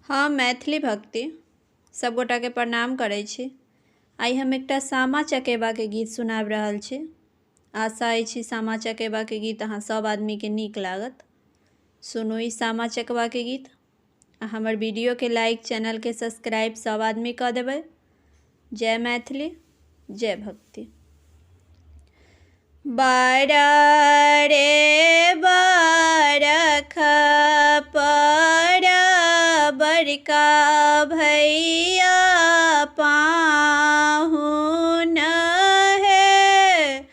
हाँ, मैथिली भक्ति सब गोटा के प्रणाम करै छी। आइ हम एकटा सामा चकेबा के गीत सुनाबि रहल छी। आशा अछि सामा चकेबा के गीत अहाँ सब आदमी के नीक लागत। सुनू ई सामा चकेबा के गीत। हमर वीडियो के लाइक, चैनल के सब्सक्राइब सब आदमी कऽ देबै। जय मैथिली, जय भक्ति। बारा रे बारख पर बड़का भैया पाहुन है,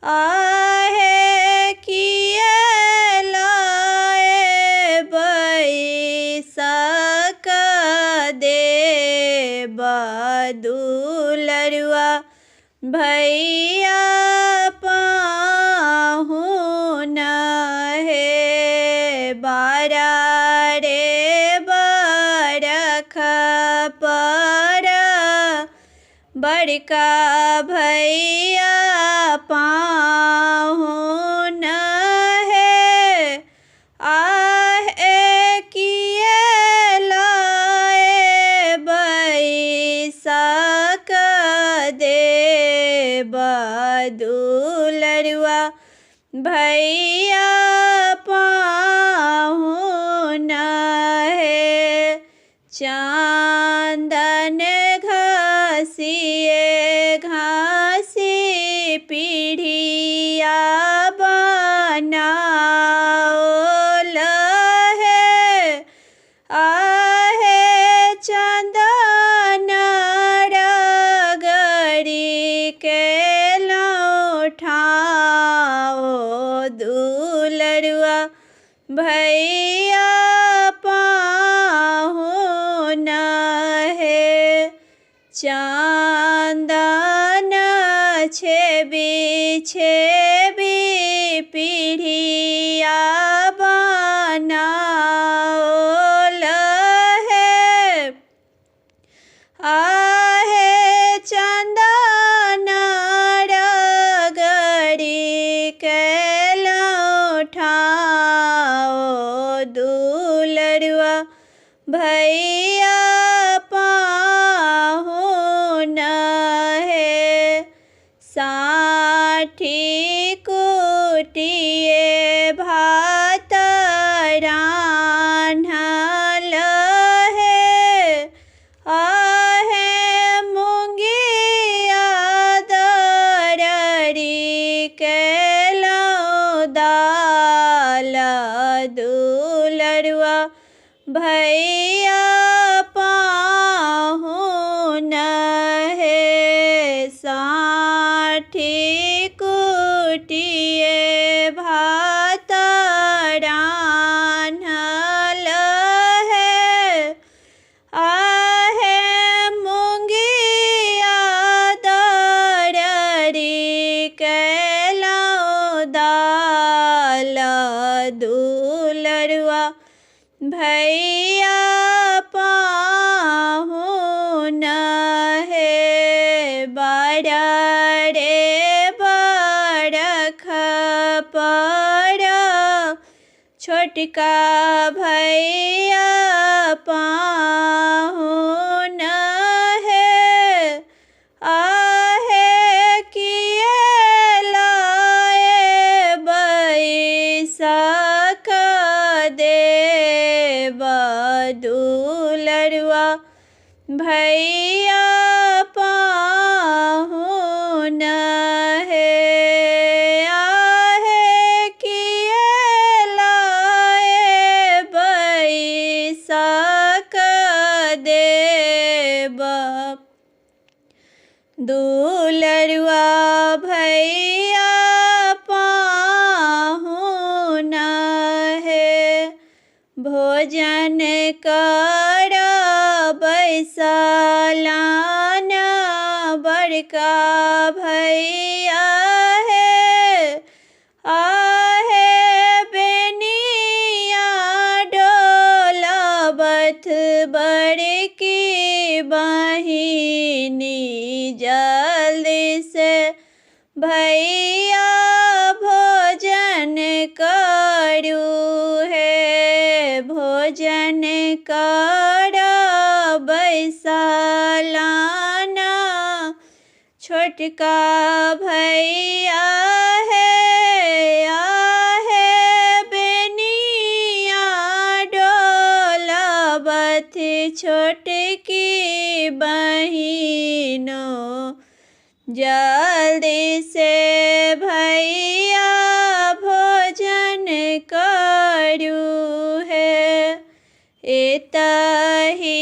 आहे किए लाए बैसक देब दुलरुआ भैया पाहुन है। बारा रे बरख पर बड़का भैया पाहुन है, आहे किए लाए बैसक देब दुलरुआ भैया पाहुन है। चंदन घसिए घासी पीढ़िया बनाओल है, आहे चंदन रगड़ी के लौठाओ दुलरुआ भैया पाहुन है। चंदन छेबी छेबी पीढ़िया बनाओल है, आहे चंदन रगड़ी के लौठाओ दुलरुआ भैया पाहुन है। साठी कुटिए भात रान्हल है, आहे मुंगिया दरड़ी के लौदाल दुलरुआ भैया पाहुन है। साठी कुटिए भात रान्हल है, आहे मुंगिया दरड़ी के लौदाल दुलरुआ भैया पाहुन है। बारा रे बरख पर छोटका भैया पाहुन है, आहे किए लाए बैसक देब दुलरुआ भैया पाहुन है, आहे किए लाए बैसक देब दुलरुआ भैया पाहुन है। भोजन कर बैसलान बड़का भैया है, आहे बेनिया डोलावत बड़की बहिनी जल्दी से भैया भोजन करू है। भोजन कर बैसालाना, छोटका भैया है बेनिया डोलावत, छोटकी बहिनो जल्दी से भैया भोजन करू है। एतही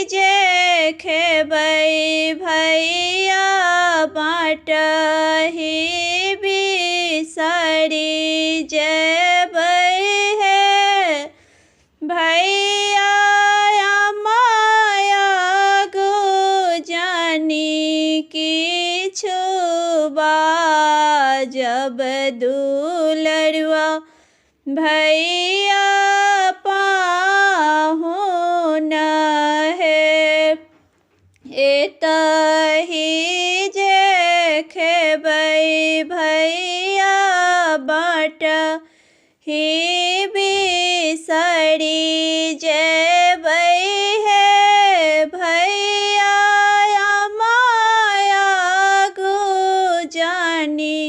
जे खेबै भैया बाँटही बिसरी जेबै है। भैया माया गो जानी किछु जब दुलरुआ भैया पाहुन है। एतही जे खेबै भैया बाँटही बिसरी जेबै है। भैया माया गो जानी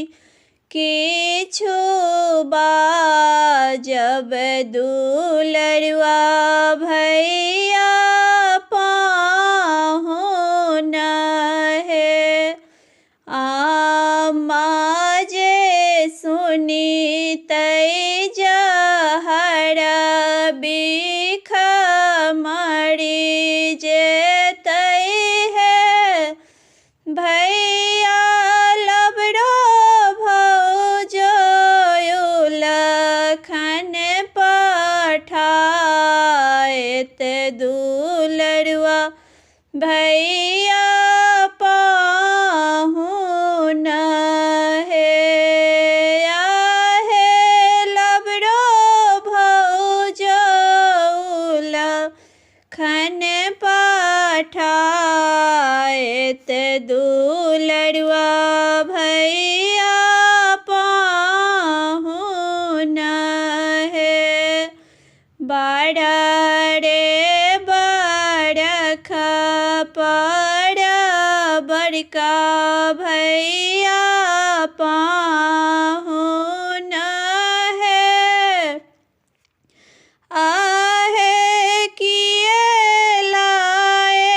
किछु जब दुलरुआ भैया पाहुन है। आमा जे सुनी तै जहर बिख मरी जेतै है। भैया लबरो भौजो लखन पठाएत, दुलरुआ भैया पाहुन है। आहे लबरो भौजो लखन पठाएत, दुलरुआ भैया पाहुन है। बड़ा रे बड़खा पर बड़का भैया पाहुन है। आहे किए लाए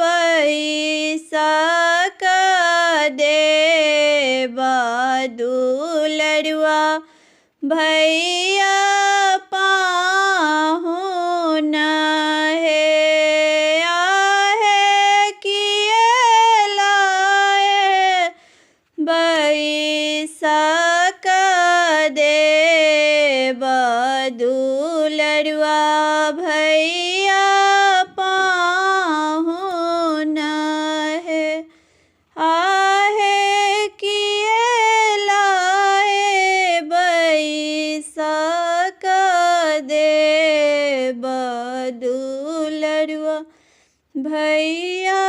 बैसक देबा, दुलरुआ भैया पाहुन है। आहे किए लाए बैसक देबा, दुलरुआ भैया पाहुन है। आहे किए लाए बैसक देबा, दुलरुआ भैया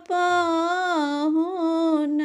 पाहुन